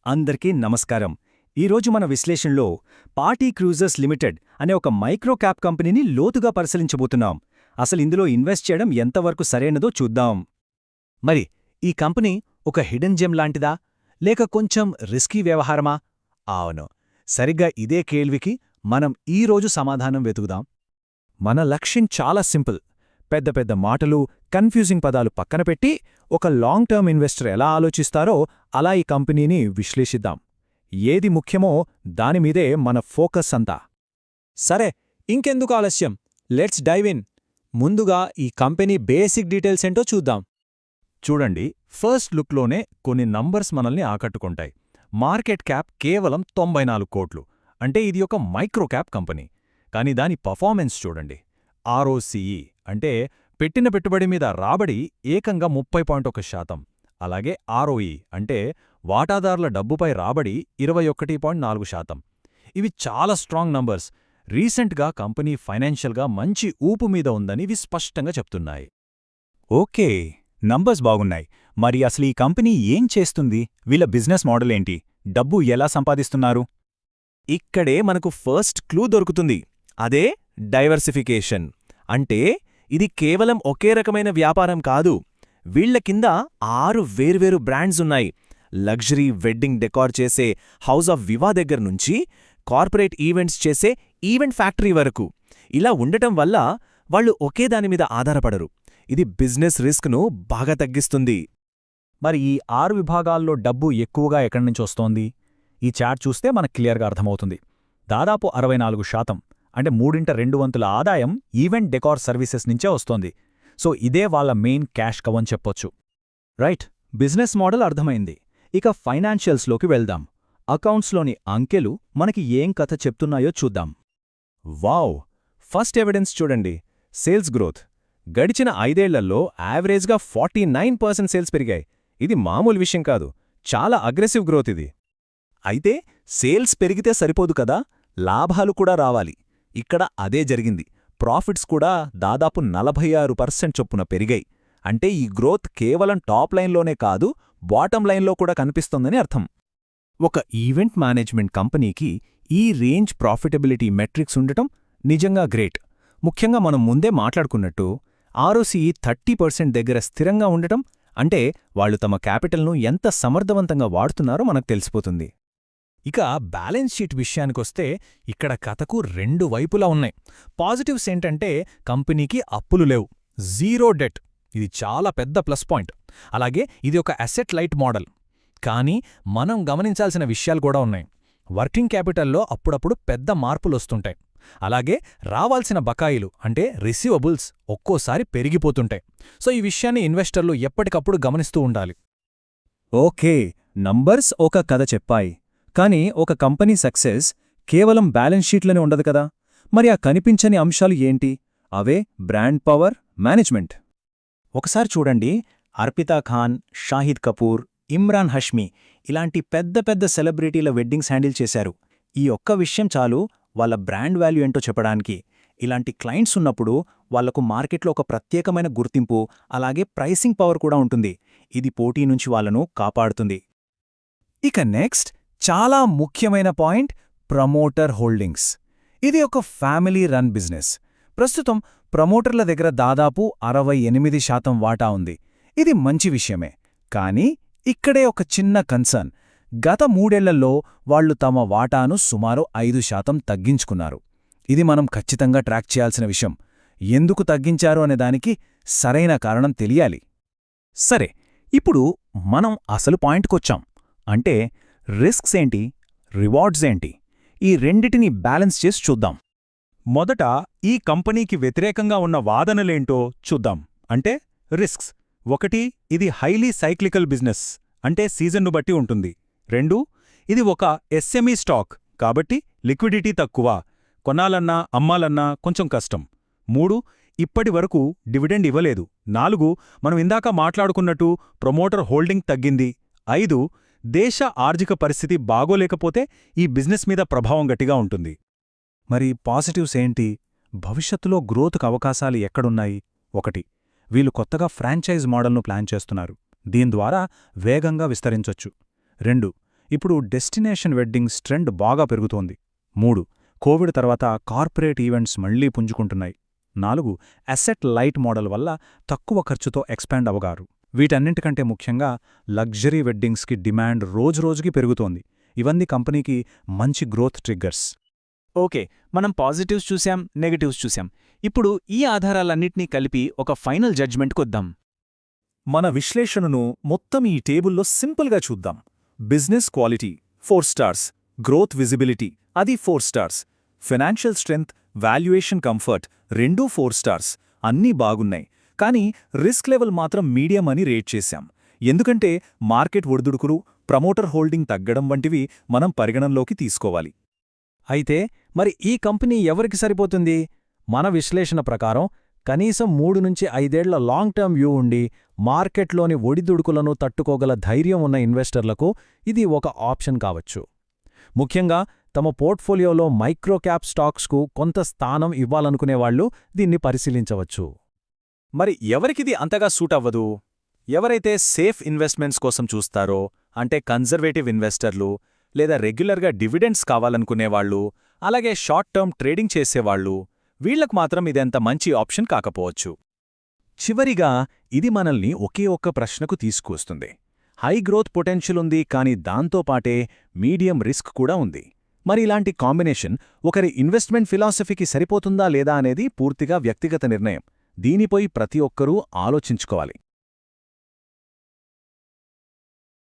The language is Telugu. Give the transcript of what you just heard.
అందరికీ నమస్కారం. ఈరోజు మన విశ్లేషణలో పార్టీ క్రూజర్స్ లిమిటెడ్ అనే ఒక మైక్రో క్యాప్ కంపెనీని లోతుగా పరిశీలించబోతున్నాం. అసలు ఇందులో ఇన్వెస్ట్ చేయడం ఎంతవరకు సరైనదో చూద్దాం. మరి ఈ కంపెనీ ఒక హిడెన్ జెమ్ లాంటిదా లేక కొంచెం రిస్కీ వ్యవహారమా? అవును, సరిగ్గా ఇదే కేள்వికి మనం ఈరోజు సమాధానం వెతుకుదాం. మన లక్ష్యం చాలా సింపుల్. పెద్ద పెద్ద మాటలు, కన్ఫ్యూజింగ్ పదాలు పక్కన పెట్టి ఒక లాంగ్ టర్మ్ ఇన్వెస్టర్ ఎలా ఆలోచిస్తారో అలా ఈ కంపెనీని విశ్లేషిద్దాం. ఏది ముఖ్యమో దానిమీదే మన ఫోకస్ అంతా. సరే, ఇంకెందుకు ఆలస్యం, లెట్స్ డైవ్ ఇన్. ముందుగా ఈ కంపెనీ బేసిక్ డీటెయిల్స్ ఏంటో చూద్దాం. చూడండి, ఫస్ట్ లుక్లోనే కొన్ని నంబర్స్ మనల్ని ఆకట్టుకుంటాయి. మార్కెట్ క్యాప్ కేవలం 94 కోట్లు, అంటే ఇది ఒక మైక్రో క్యాప్ కంపెనీ. కానీ దాని పర్ఫార్మెన్స్ చూడండి. ఆర్ఓసిఈ అంటే పెట్టిన పెట్టుబడి మీద రాబడి ఏకంగా 30.1%. అలాగే ఆర్ఓఈ అంటే వాటాదారుల డబ్బుపై రాబడి 21.4%. ఇవి చాలా స్ట్రాంగ్ నంబర్స్. రీసెంట్గా కంపెనీ ఫైనాన్షియల్గా మంచి ఊపు మీద ఉందని ఇవి స్పష్టంగా చెప్తున్నాయి. ఓకే, నంబర్స్ బాగున్నాయి. మరి అసలు ఈ కంపెనీ ఏం చేస్తుంది? వీళ్ళ బిజినెస్ మోడల్ ఏంటి? డబ్బు ఎలా సంపాదిస్తున్నారు? ఇక్కడే మనకు ఫస్ట్ క్లూ దొరుకుతుంది. అదే డైవర్సిఫికేషన్. అంటే ఇది కేవలం ఒకే రకమైన వ్యాపారం కాదు. వీళ్ల కింద 6 వేర్వేరు బ్రాండ్స్ ఉన్నాయి. లగ్జరీ వెడ్డింగ్ డెకార్ చేసే హౌస్ ఆఫ్ వివా దగ్గర్నుంచి కార్పొరేట్ ఈవెంట్స్ చేసే ఈవెంట్ ఫ్యాక్టరీ వరకు. ఇలా ఉండటం వల్ల వాళ్ళు ఒకే దానిమీద ఆధారపడరు. ఇది బిజినెస్ రిస్క్ను బాగా తగ్గిస్తుంది. మరి ఈ 6 విభాగాల్లో డబ్బు ఎక్కువగా ఎక్కడ్నుంచి వస్తోంది? ఈ చార్ట్ చూస్తే మనకు క్లియర్గా అర్థమవుతుంది. దాదాపు 64%, అంటే 3/2 వంతుల ఆదాయం ఈవెంట్ డెకార్ సర్వీసెస్ నుంచే వస్తోంది. సో ఇదే వాళ్ళ మెయిన్ క్యాష్ కవ్ అని చెప్పొచ్చు. రైట్, బిజినెస్ మోడల్ అర్థమైంది. ఇక ఫైనాన్షియల్స్లోకి వెళ్దాం. అకౌంట్స్లోని అంకెలు మనకి ఏం కథ చెప్తున్నాయో చూద్దాం. వావ్! ఫస్ట్ ఎవిడెన్స్ చూడండి, సేల్స్ గ్రోత్. గడిచిన 5 ఏళ్లలో యావరేజ్గా 49% సేల్స్ పెరిగాయి. ఇది మామూలు విషయం కాదు, చాలా అగ్రెసివ్ గ్రోత్ ఇది. అయితే సేల్స్ పెరిగితే సరిపోదు కదా, లాభాలు కూడా రావాలి. ఇక్కడ అదే జరిగింది. ప్రాఫిట్స్ కూడా దాదాపు 46% చొప్పున పెరిగాయి. అంటే ఈ గ్రోత్ కేవలం టాప్ లైన్లోనే కాదు, బాటమ్ లైన్లో కూడా కనిపిస్తోందని అర్థం. ఒక ఈవెంట్ మేనేజ్మెంట్ కంపెనీకి ఈ రేంజ్ ప్రాఫిటబిలిటీ మెట్రిక్స్ ఉండటం నిజంగా గ్రేట్. ముఖ్యంగా మనం ముందే మాట్లాడుకున్నట్టు ఆర్ఓసిఈ 30% దగ్గర స్థిరంగా ఉండటం అంటే వాళ్లు తమ క్యాపిటల్ను ఎంత సమర్థవంతంగా వాడుతున్నారో మనకు తెలిసిపోతుంది. ఇక బ్యాలెన్స్ షీట్ విషయానికొస్తే ఇక్కడ కథకు 2 వైపులా ఉన్నాయి. పాజిటివ్స్ ఏంటంటే కంపెనీకి అప్పులు లేవు, జీరో డెట్. ఇది చాలా పెద్ద ప్లస్ పాయింట్. అలాగే ఇది ఒక అసెట్ లైట్ మోడల్. కానీ మనం గమనించాల్సిన విషయాలు కూడా ఉన్నాయి. వర్కింగ్ క్యాపిటల్లో అప్పుడప్పుడు పెద్ద మార్పులొస్తుంటాయి. అలాగే రావాల్సిన బకాయిలు అంటే రిసీవబుల్స్ ఒక్కోసారి పెరిగిపోతుంటాయి. సో ఈ విషయాన్ని ఇన్వెస్టర్లు ఎప్పటికప్పుడు గమనిస్తూ ఉండాలి. ఓకే, నంబర్స్ ఒక కథ చెప్పాయి. కానీ ఒక కంపెనీ సక్సెస్ కేవలం బ్యాలెన్స్ షీట్లోనే ఉండదు కదా. మరి ఆ కనిపించని అంశాలు ఏంటి? అవే బ్రాండ్ పవర్, మేనేజ్మెంట్. ఒకసారి చూడండి, అర్పితా ఖాన్, షాహిద్ కపూర్, ఇమ్రాన్ హష్మీ ఇలాంటి పెద్ద పెద్ద సెలబ్రిటీల వెడ్డింగ్స్ హ్యాండిల్ చేశారు. ఈ ఒక్క విషయం చాలు వాళ్ళ బ్రాండ్ వాల్యూ ఏంటో చెప్పడానికి. ఇలాంటి క్లయింట్స్ ఉన్నప్పుడు వాళ్లకు మార్కెట్లో ఒక ప్రత్యేకమైన గుర్తింపు, అలాగే ప్రైసింగ్ పవర్ కూడా ఉంటుంది. ఇది పోటీ నుంచి వాళ్లను కాపాడుతుంది. ఇక నెక్స్ట్ చాలా ముఖ్యమైన పాయింట్, ప్రమోటర్ హోల్డింగ్స్. ఇది ఒక ఫ్యామిలీ రన్ బిజినెస్. ప్రస్తుతం ప్రమోటర్ల దగ్గర దాదాపు 68% వాటా ఉంది. ఇది మంచి విషయమే. కానీ ఇక్కడే ఒక చిన్న కన్సర్న్. గత 3 ఏళ్లలో వాళ్లు తమ వాటాను సుమారు 5% తగ్గించుకున్నారు. ఇది మనం ఖచ్చితంగా ట్రాక్ చేయాల్సిన విషయం. ఎందుకు తగ్గించారు అనేదానికి సరైన కారణం తెలియాలి. సరే, ఇప్పుడు మనం అసలు పాయింట్కొచ్చాం. అంటే రిస్క్స్ ఏంటి, రివార్డ్స్ ఏంటి, ఈ రెండిటిని బ్యాలెన్స్ చేసి చూద్దాం. మొదట ఈ కంపెనీకి వ్యతిరేకంగా ఉన్న వాదనలేంటో చూద్దాం. అంటే రిస్క్స్. 1, ఇది హైలీ సైక్లికల్ బిజినెస్, అంటే సీజన్ను బట్టి ఉంటుంది. 2, ఇది ఒక ఎస్ఎంఈ స్టాక్, కాబట్టి లిక్విడిటీ తక్కువ, కొనాలన్నా అమ్మాలన్నా కొంచెం కష్టం. 3, ఇప్పటి వరకు డివిడెండ్ ఇవ్వలేదు. 4, మనం ఇందాక మాట్లాడుకున్నట్టు ప్రమోటర్ హోల్డింగ్ తగ్గింది. 5, దేశ ఆర్థిక పరిస్థితి బాగోలేకపోతే ఈ బిజినెస్ మీద ప్రభావం గట్టిగా ఉంటుంది. మరి పాజిటివ్స్ ఏంటి? భవిష్యత్తులో గ్రోత్కు అవకాశాలు ఎక్కడున్నాయి? 1, వీళ్ళు కొత్తగా ఫ్రాంచైజ్ మోడల్ను ప్లాన్ చేస్తున్నారు. దీని ద్వారా వేగంగా విస్తరించొచ్చు. 2, ఇప్పుడు డెస్టినేషన్ వెడ్డింగ్స్ ట్రెండ్ బాగా పెరుగుతోంది. 3. కోవిడ్ తర్వాత కార్పొరేట్ ఈవెంట్స్ మళ్లీ పుంజుకుంటున్నాయి. 4. అసెట్ లైట్ మోడల్ వల్ల తక్కువ ఖర్చుతో ఎక్స్పాండ్ అవగారు. వీటన్నింటికంటే ముఖ్యంగా లగ్జరీ వెడ్డింగ్స్కి డిమాండ్ రోజురోజుకి పెరుగుతోంది. ఇవన్నీ కంపెనీకి మంచి గ్రోత్ ట్రిగ్గర్స్. ఓకే, మనం పాజిటివ్స్ చూశాం, నెగటివ్స్ చూశాం. ఇప్పుడు ఈ ఆధారాలన్నింటినీ కలిపి ఒక ఫైనల్ జడ్జ్మెంట్కొద్దాం. మన విశ్లేషణను మొత్తం ఈ టేబుల్లో సింపుల్గా చూద్దాం. Business quality 4 stars, growth visibility అది 4 stars, financial strength, valuation comfort రెండూ 4 స్టార్స్, అన్నీ బాగున్నాయి. కానీ రిస్క్ లెవెల్ మాత్రం మీడియం అని రేట్ చేశాం. ఎందుకంటే మార్కెట్ ఒడిదుడుకులు, ప్రమోటర్ హోల్డింగ్ తగ్గడం వంటివి మనం పరిగణనలోకి తీసుకోవాలి. అయితే మరి ఈ కంపెనీ ఎవరికి సరిపోతుంది? మన విశ్లేషణ ప్రకారం కనీసం 3 నుంచి 5 ఏళ్ల లాంగ్ టర్మ్ వ్యూ ఉండి మార్కెట్లోని ఒడిదుడుకులను తట్టుకోగల ధైర్యం ఉన్న ఇన్వెస్టర్లకు ఇది ఒక ఆప్షన్ కావచ్చు. ముఖ్యంగా తమ పోర్ట్ఫోలియోలో మైక్రోక్యాప్ స్టాక్స్కు కొంత స్థానం ఇవ్వాలనుకునేవాళ్లు దీన్ని పరిశీలించవచ్చు. మరి ఎవరికిది అంతగా సూట్ అవ్వదు? ఎవరైతే సేఫ్ ఇన్వెస్ట్మెంట్స్ కోసం చూస్తారో, అంటే కన్జర్వేటివ్ ఇన్వెస్టర్లు, లేదా రెగ్యులర్గా డివిడెండ్స్ కావాలనుకునేవాళ్లు, అలాగే షార్ట్ టర్మ్ ట్రేడింగ్ చేసేవాళ్లు, వీళ్లకు మాత్రం ఇదెంత మంచి ఆప్షన్ కాకపోవచ్చు. చివరిగా ఇది మనల్ని ఒకే ఒక్క ప్రశ్నకు తీసుకువస్తుంది. హై గ్రోత్ పొటెన్షియల్ ఉంది, కానీ దాంతోపాటే మీడియం రిస్క్ కూడా ఉంది. మరి ఇలాంటి కాంబినేషన్ ఒకరి ఇన్వెస్ట్మెంట్ ఫిలాసఫీకి సరిపోతుందా లేదా అనేది పూర్తిగా వ్యక్తిగత నిర్ణయం. దీనిపై ప్రతి ఒక్కరూ ఆలోచించుకోవాలి.